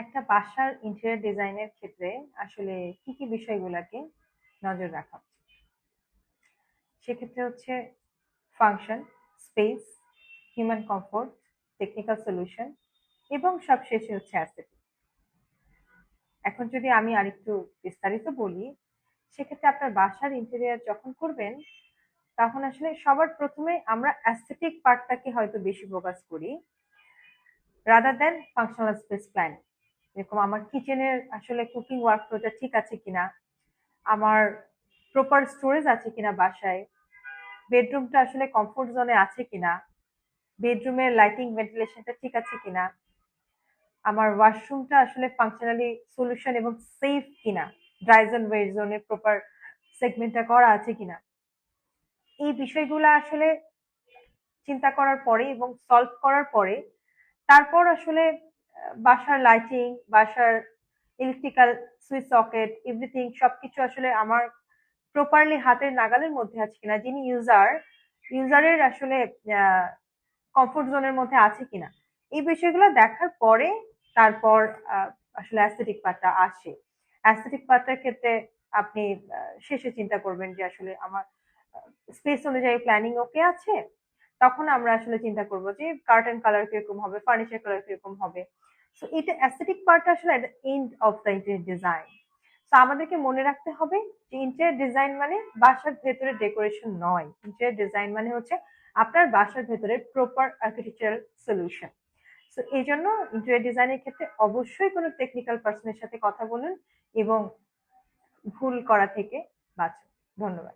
একটা বাসার ইন্টেরিয়র ডিজাইনের ক্ষেত্রে আসলে কি কি বিষয়গুলোকে নজর রাখা উচিত? সেক্ষেত্রে হচ্ছে function, space, human comfort, technical solution এবং সবশেষে হচ্ছে অ্যাস্থেটিক। এখন যদি আমি আরেকটু বিস্তারিত বলি, সেক্ষেত্রে আপনার বাসার ইন্টেরিয়র যখন করবেন, তখন আসলে সবার প্রথমে আমরা অ্যাস্থেটিক পার্টটাকে হয়তো বেশি ফোকাস করি rather than functional space plan. এরকম আমার কিচেনের আসলে কুকিং ওয়ার্কফ্লোটা ঠিক আছে কিনা, আমার প্রপার স্টোরেজ আছে কিনা বাসায়, বেডরুমটা আসলে কমফোর্ট জোনে আছে কিনা, বেডরুমের লাইটিং ভেন্টিলেশনটা ঠিক আছে কিনা, আমার ওয়াশরুমটা আসলে ফাংশনালি সলিউশন এবং সেফ কিনা, ড্রাই জোন ওয়েট জোনের প্রপার সেগমেন্টটা করা আছে কিনা, এই বিষয়গুলো আসলে চিন্তা করার পরে এবং সলভ করার পরে তারপর আসলে বাসার লাইটিং, বাসার ইলেকট্রিক্যাল সুইচ সকেট, এভরিথিং সবকিছু আসলে আমার প্রপারলি হাতের নাগালের মধ্যে আছে কিনা, যিনি ইউজারের আসলে কমফোর্ট জোনের মধ্যে আছে কিনা, এই বিষয়গুলো দেখার পরে তারপর আসলে অ্যাস্থেটিক পার্টটা আসে। অ্যাস্থেটিক পার্টটার ক্ষেত্রে আপনি শেষে চিন্তা করবেন যে আসলে আমার স্পেস অনুযায়ী প্ল্যানিং ওকে আছে, তখন আমরা আসলে চিন্তা করব যে কার্টেন কালার কিরকম হবে, ফার্নিচার কালার কিরকম হবে। সো এটা অ্যাস্থেটিক পার্টটা আসলে at the end of the interior design. তো আমাদেরকে মনে রাখতে হবে যে ইন্টেরিয়র ডিজাইন মানে বাসার ভেতরে ডেকোরেশন নয়, ইন্টেরিয়র ডিজাইন মানে হচ্ছে আপনার বাসার ভেতরে প্রপার আর্কিটেকচারাল সলিউশন। সো এই জন্য ইন্টেরিয়র ডিজাইনের ক্ষেত্রে অবশ্যই কোনো টেকনিক্যাল পার্সনের সাথে কথা বলুন এবং ভুল করা থেকে বাঁচুন। ধন্যবাদ।